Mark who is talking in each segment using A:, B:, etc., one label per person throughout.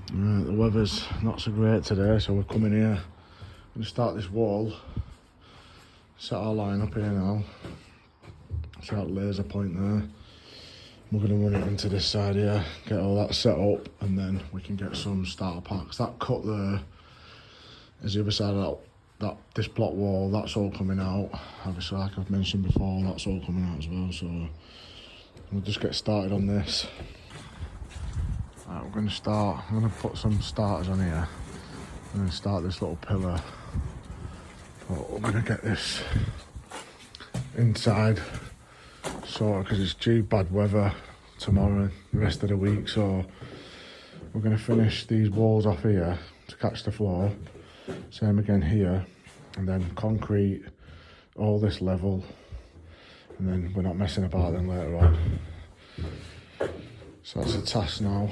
A: The weather's not so great today, so we're coming here. I'm going to start this wall, set our line up here now, set that laser point there. We're going to run it into this side here, get all that set up, and then we can get some starter packs. That cut there is the other side of this block wall. That's all coming out. Obviously, like I've mentioned before, that's all coming out as well. So we'll just get started on this. Right, we're going to start. I'm going to put some starters on here. I'm going to start this little pillar. But we're going to get this inside sorted because it's due bad weather tomorrow and the rest of the week. So we're going to finish these walls off here to catch the floor. Same again here, and then concrete all this level, and then we're not messing about then later on. So that's the task now.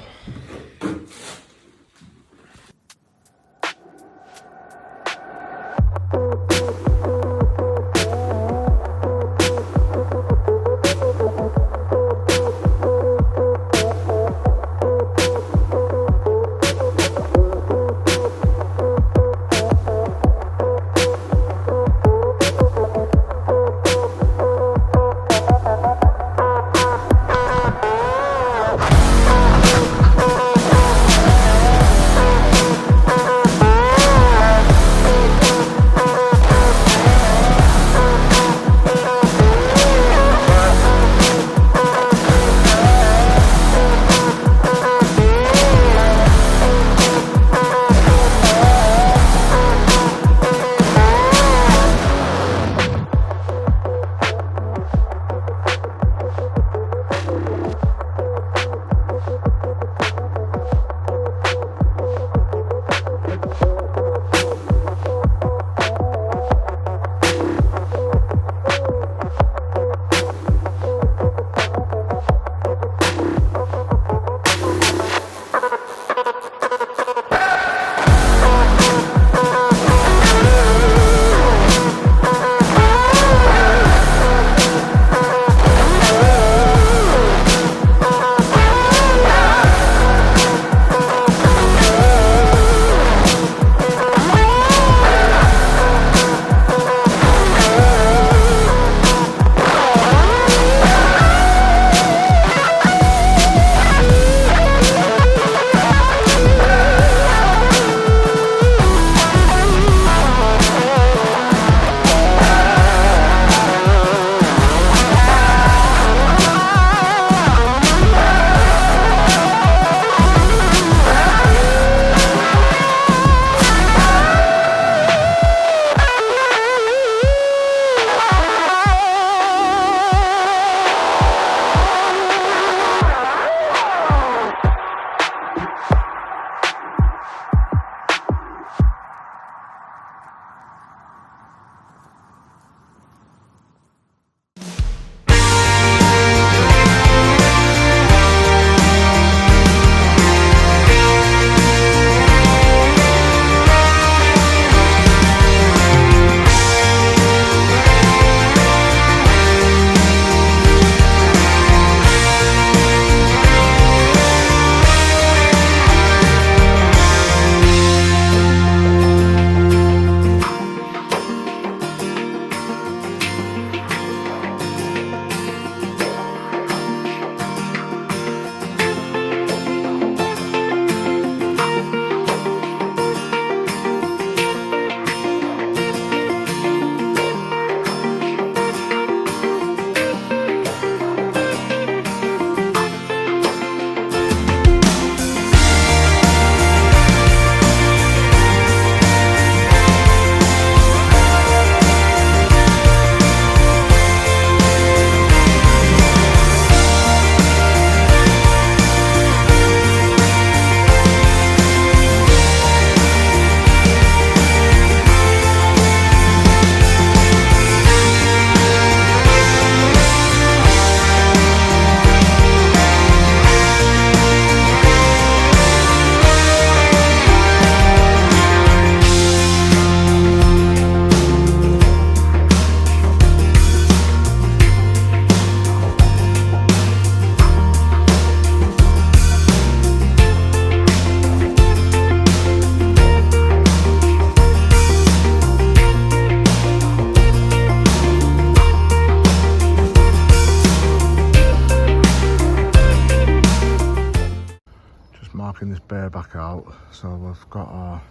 A: Just marking this bay back out. So we've got our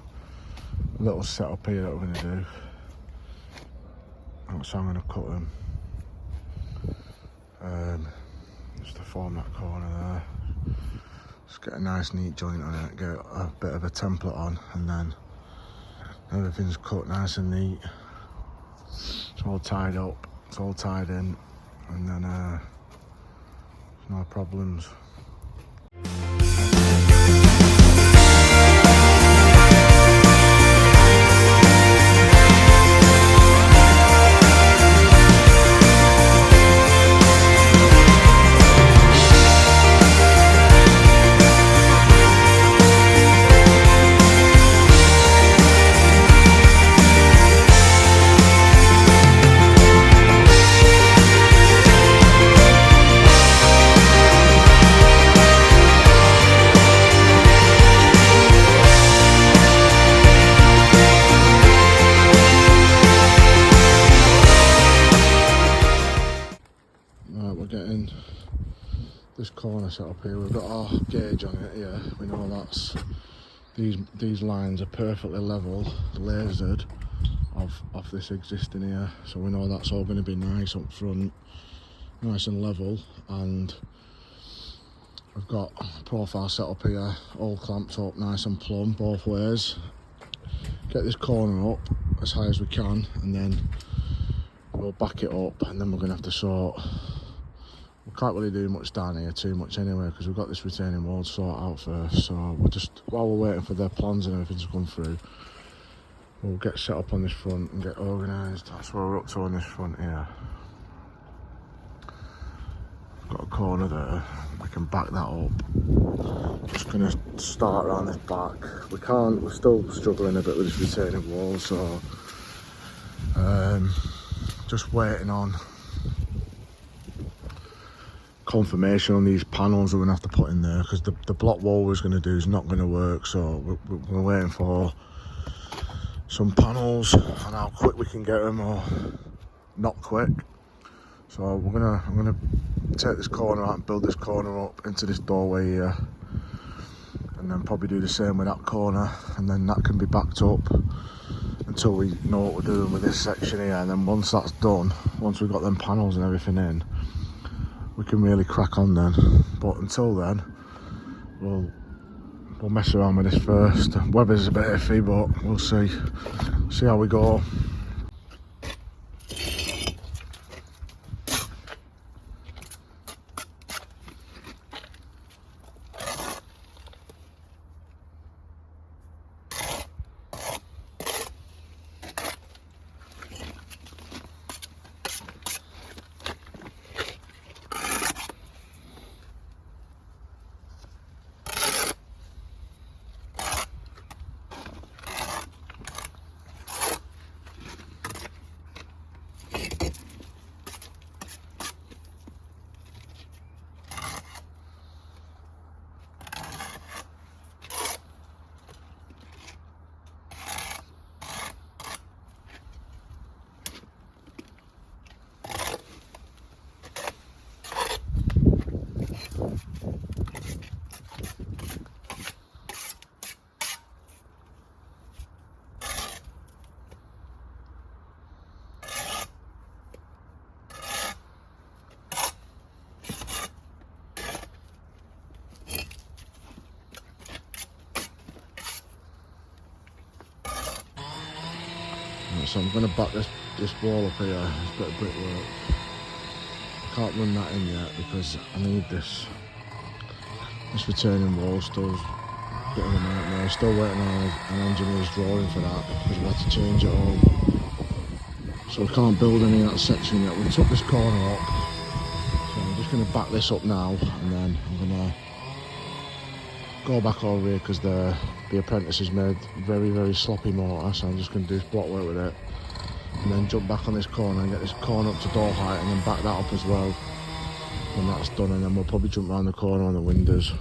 A: little setup here that we're going to do. So I'm going to cut them just to form that corner there. Just get a nice neat joint on it, get a bit of a template on, and then everything's cut nice and neat. It's all tied up, it's all tied in, and then no problems. This corner set up here, we've got our gauge on it here. We know that's these lines are perfectly level, lasered off this existing here, so we know that's all going to be nice up front, nice and level. And we've got a profile set up here, all clamped up nice and plumb both ways. Get this corner up as high as we can, and then we'll back it up, and then we're going to have to sort. We can't really do much down here too much anyway, because we've got this retaining wall to sort out first. So we're just, while we're waiting for the plans and everything to come through, we'll get set up on this front and get organised. That's where we're up to on this front here. Got a corner there, we can back that up. Just going to start around this back. We can't, we're still struggling a bit with this retaining wall, so just waiting on confirmation on these panels we're going to have to put in there, because the block wall we're going to do is not going to work. So we're waiting for some panels and how quick we can get them, or not quick. So I'm gonna take this corner out and build this corner up into this doorway here, and then probably do the same with that corner, and then that can be backed up until we know what we're doing with this section here. And then once that's done, once we've got them panels and everything in, we can really crack on then. But until then, we'll mess around with this first. Weather's a bit iffy, but we'll see how we go. So I'm going to back this wall up here, this bit of brickwork. I can't run that in yet because I need this retaining wall still a bit of a nightmare. Still waiting on an engineer's drawing for that, because we'll have to change it all. So we can't build any of that section yet. We took this corner up, so I'm just going to back this up now, and then I'm going to go back over here, because the apprentice has made very, very sloppy mortar, so I'm just going to do this block work with it, and then jump back on this corner and get this corner up to door height, and then back that up as well when that's done, and then we'll probably jump around the corner on the windows.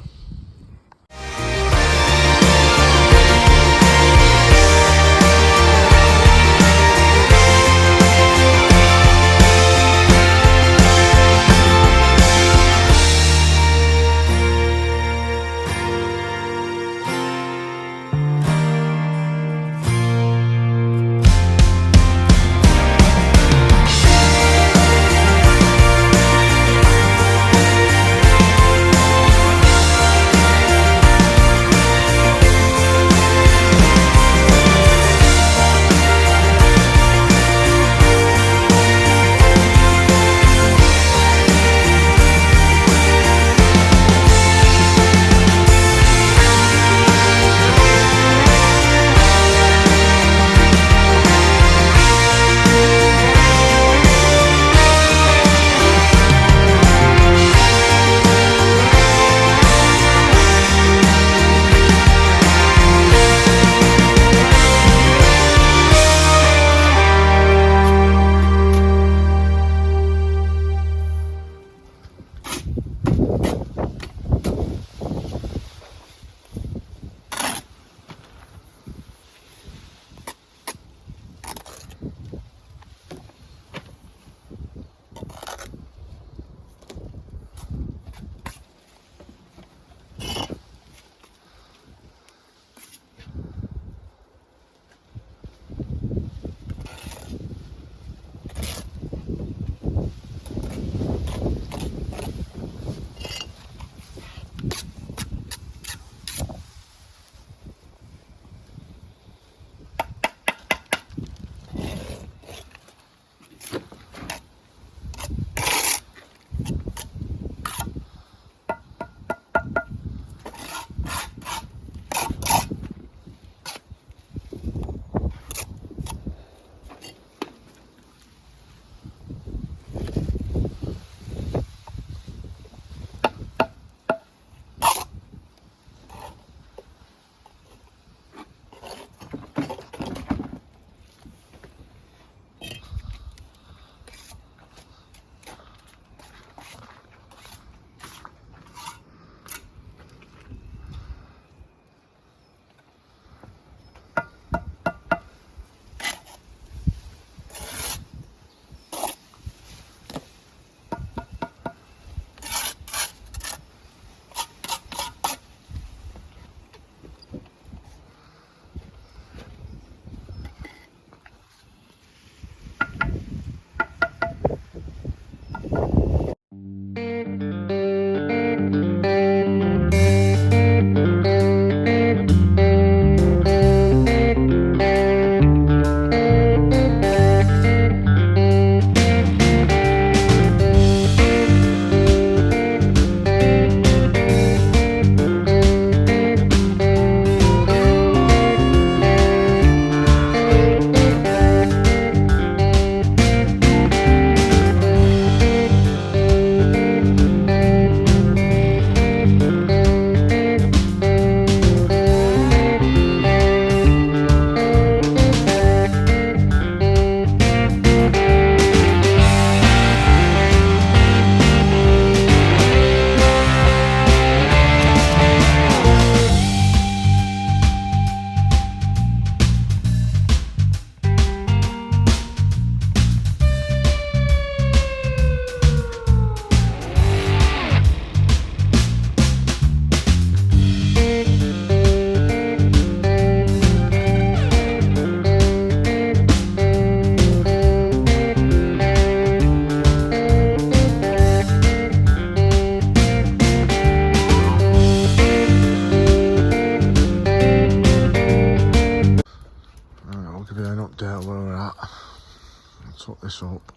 A: tuck this up.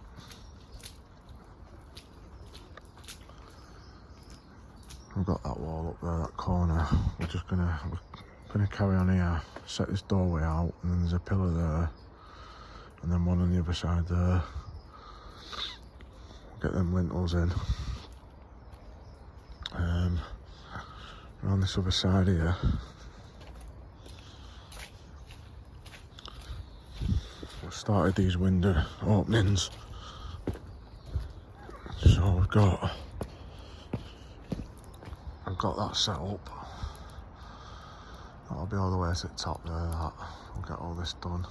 A: We've got that wall up there, that corner. We're gonna carry on here, set this doorway out, and then there's a pillar there, and then one on the other side there. Get them lintels in. On this other side here, we've started these window openings. So I've got that set up. That'll be all the way to the top there, that. We'll get all this done.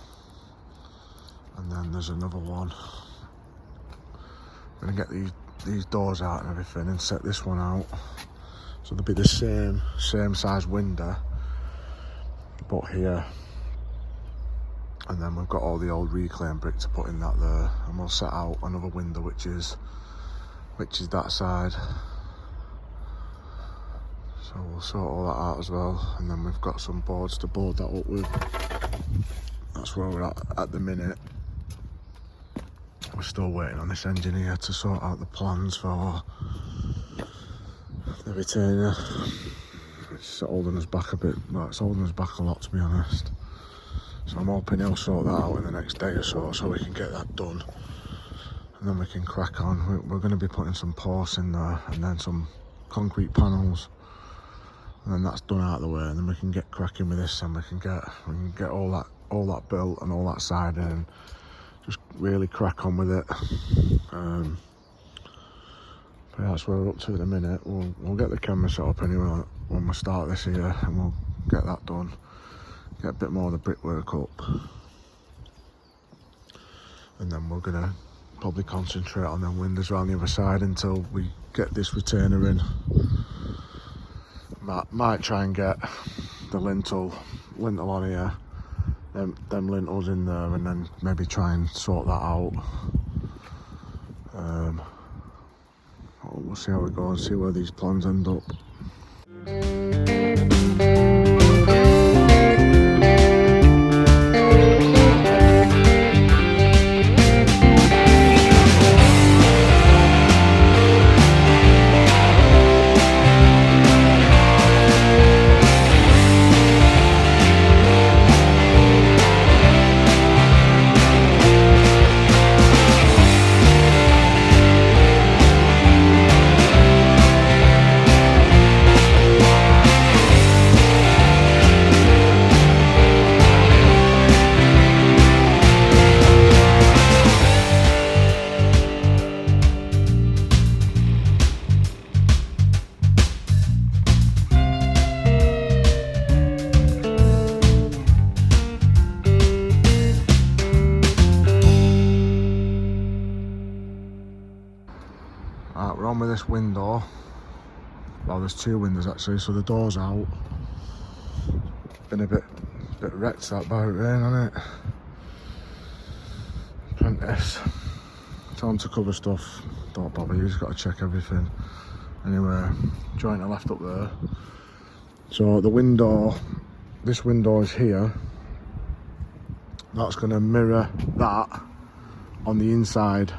A: And then there's another one. I'm gonna get these doors out and everything and set this one out. So there'll be the same size window, but here. And then we've got all the old reclaimed brick to put in that there. And we'll set out another window which is that side. So we'll sort all that out as well. And then we've got some boards to board that up with. That's where we're at the minute. We're still waiting on this engineer to sort out the plans for the retainer. It's holding us back a bit. Well, it's holding us back a lot, to be honest. So I'm hoping he'll sort that out in the next day or so we can get that done. And then we can crack on. We're going to be putting some posts in there and then some concrete panels. And then that's done out of the way, and then we can get cracking with this, and we can get all that built and all that siding, and just really crack on with it. But that's where we're up to at the minute. We'll get the camera set up anyway when we start this here, and we'll get that done. Get a bit more of the brickwork up, and then we're gonna probably concentrate on them windows around the other side until we get this retainer in. Might try and get the lintel on here, them lintels in there, and then maybe try and sort that out. We'll see how we go and see where these plans end up. Right, we're on with this window. Well, there's two windows actually, so the door's out. Been a bit wrecked that by rain, hasn't it? Apprentice. Tell them to cover stuff. Don't bother, you just got to check everything. Anyway, joint I left up there. So the window, this window is here. That's going to mirror that on the inside.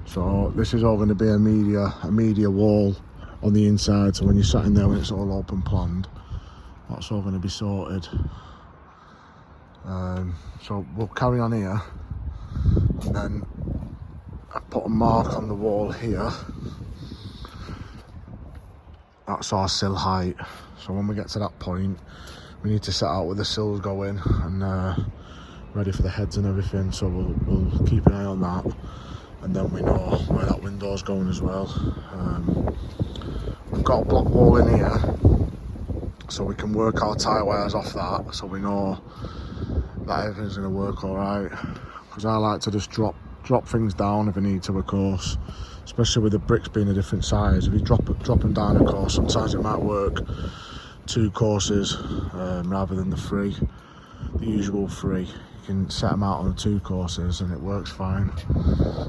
A: So this is all going to be a media wall on the inside. So when you're sat in there, when it's all open planned, that's all going to be sorted. So we'll carry on here, and then I put a mark on the wall here. That's our sill height. So when we get to that point, we need to set out where the sills go in and ready for the heads and everything. So we'll keep an eye on that. And then we know where that window's going as well. We've got a block wall in here, so we can work our tie wires off that, so we know that everything's going to work all right. Because I like to just drop things down if I need to, of course. Especially with the bricks being a different size. If you drop them down a course, sometimes it might work 2 courses rather than the usual 3. You can set them out on the 2 courses and it works fine.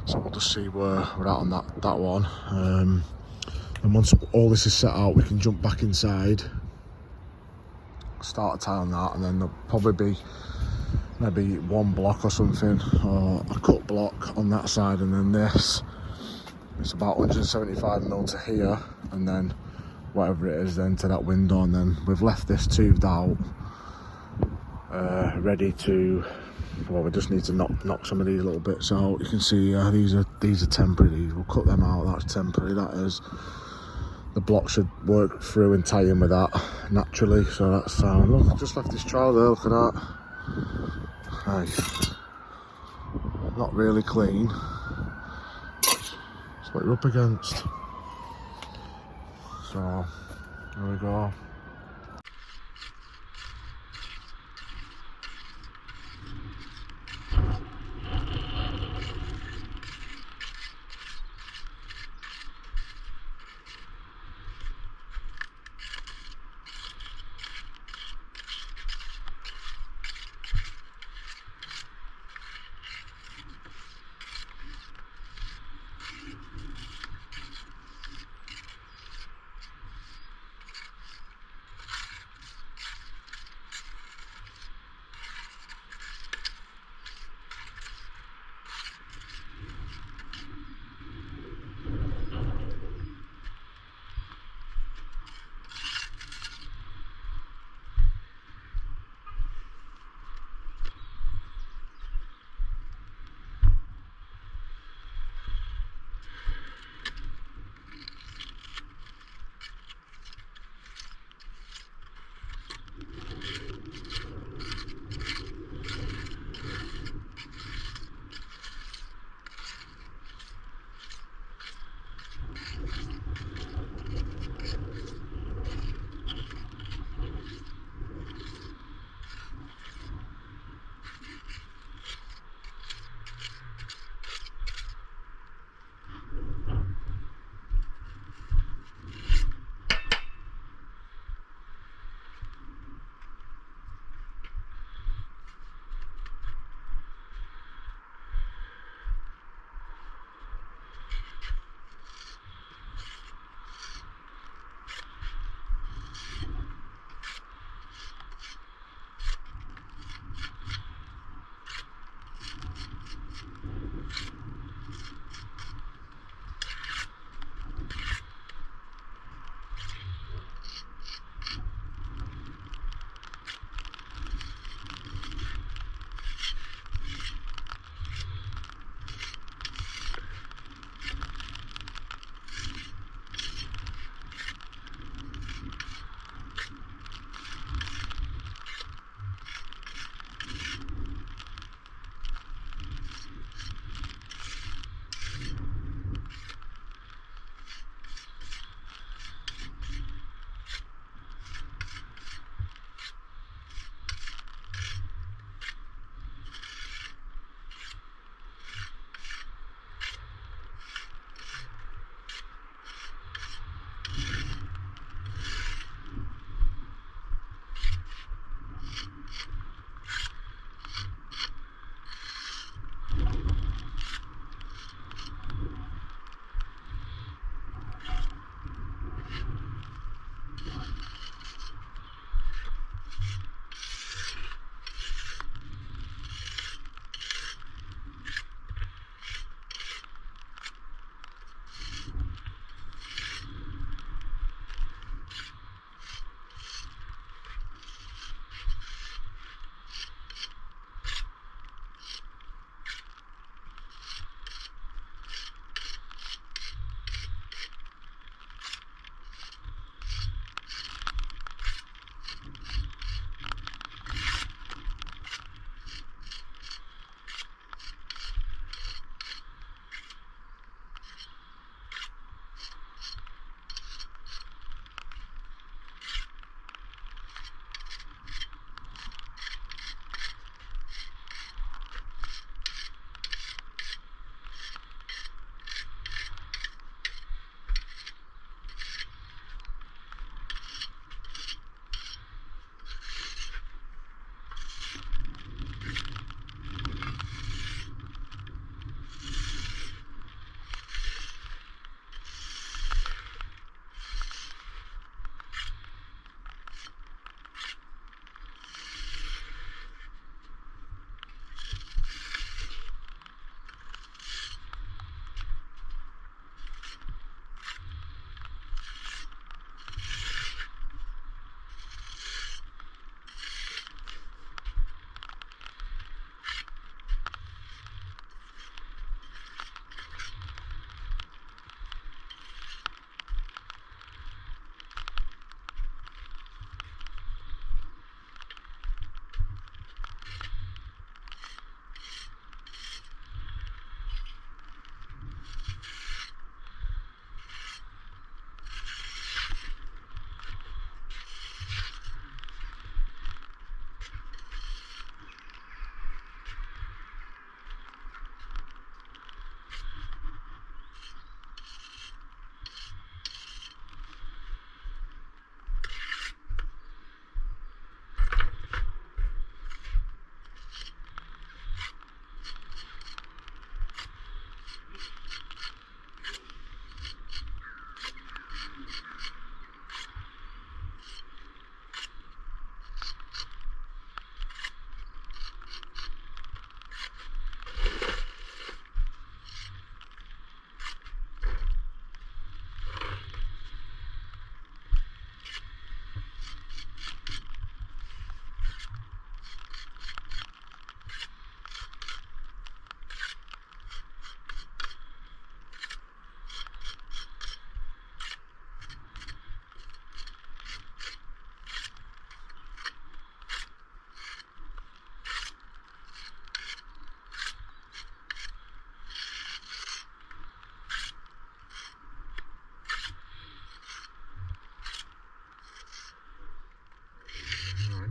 A: So we'll just see where we're at on that one. And once all this is set out, we can jump back inside, start a tie on that, and then there'll probably be maybe one block or something, or a cut block on that side, and then this. It's about 175mm to here, and then whatever it is then to that window, and then we've left this toothed out, ready to, well, we just need to knock some of these little bits out. You can see these are temporary. We'll cut them out. That's temporary. That is. The block should work through and tie in with that naturally, so that's sound. Look, I've just left this trowel there. Look at that. Nice. Not really clean. That's what you're up against. So there we go.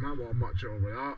A: might want to match it up with that.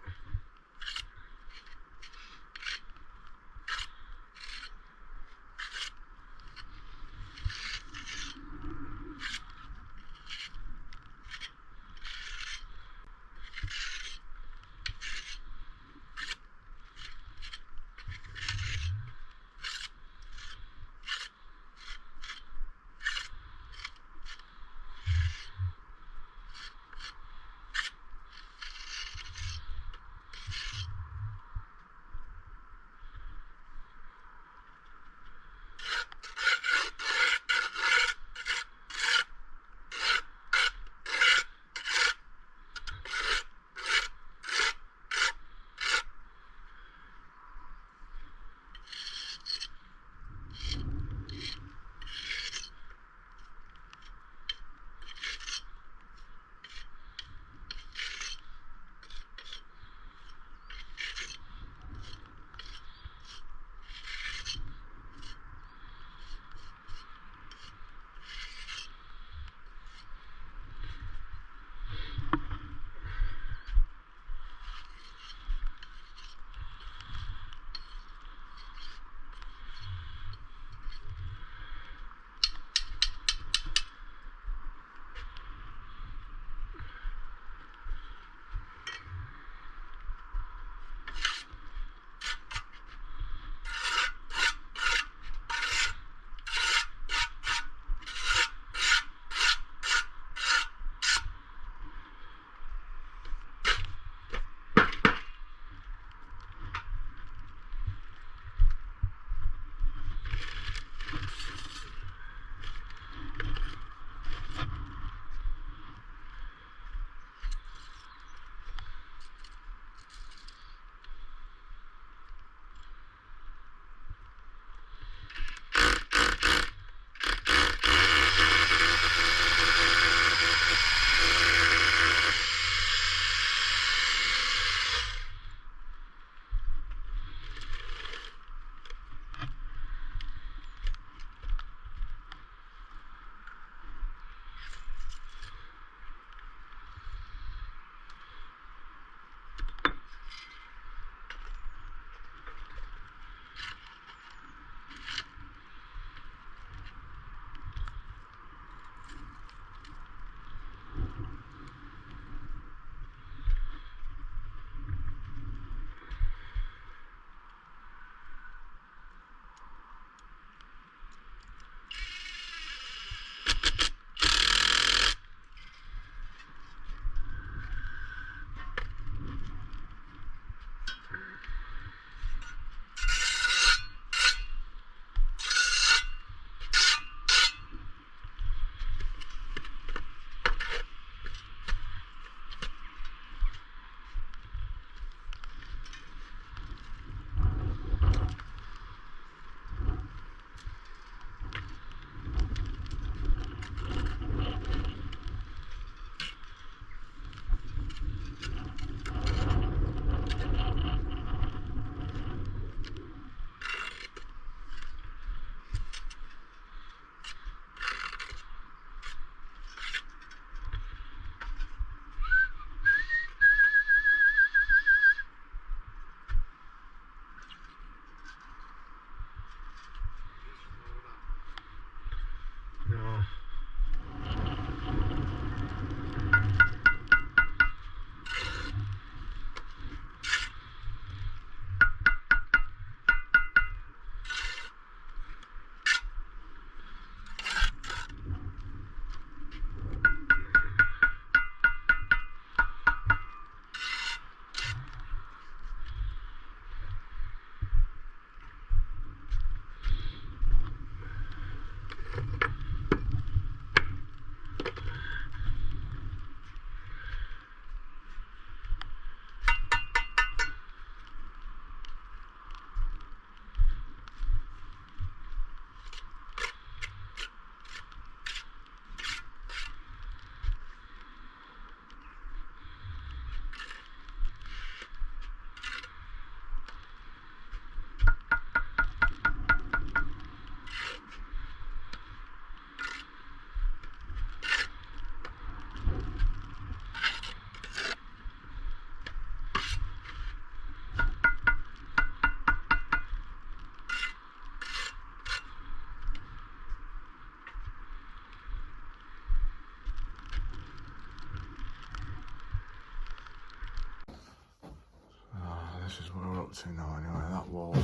A: this is where we're up to now anyway. That wall's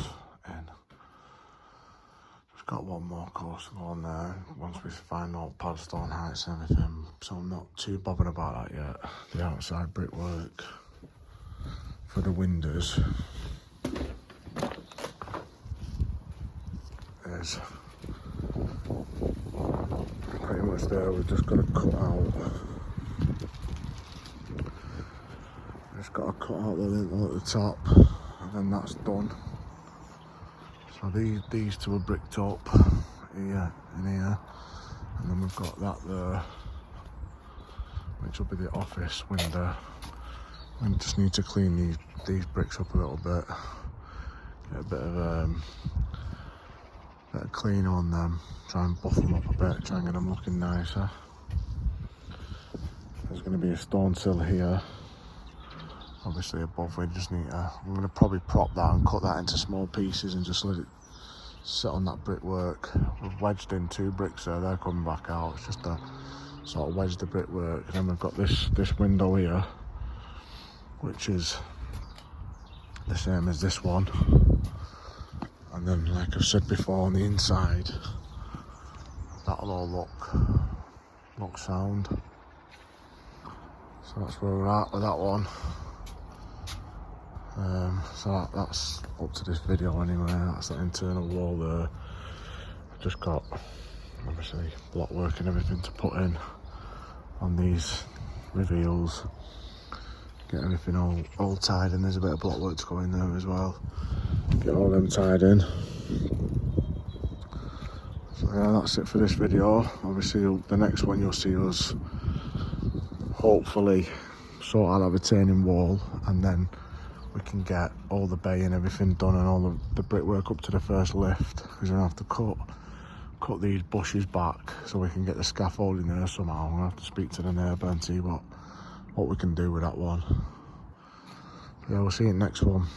A: in. Just got one more course to go on there once we find out pad stone heights and everything. So I'm not too bothered about that yet. The outside brickwork for the windows is pretty much there. We've just got to cut out. Just got to cut out the lintel at the top, and then that's done. So these two are bricked up here and here, and then we've got that there, which will be the office window. We just need to clean these bricks up a little bit, get a bit of clean on them, try and buff them up a bit, try and get them looking nicer. There's going to be a stone sill here, obviously above. We just need to, I'm going to probably prop that and cut that into small pieces and just let it sit on that brickwork. We've wedged in 2 bricks there, they're coming back out. It's just to sort of wedge the brickwork. And then we've got this window here, which is the same as this one. And then, like I've said before, on the inside, that'll all look sound. So that's where we're at with that one. So that's up to this video anyway. That's the internal wall there. I've just got, obviously, blockwork and everything to put in on these reveals. Get everything all tied in. There's a bit of blockwork to go in there as well. Get all them tied in. So yeah, that's it for this video. Obviously the next one you'll see us hopefully sort out a retaining wall, and then we can get all the bay and everything done and all the brickwork up to the first lift, because we're gonna have to cut these bushes back so we can get the scaffolding there somehow. I'm gonna have to speak to the neighbour and see what we can do with that one. Yeah, we'll see you in the next one.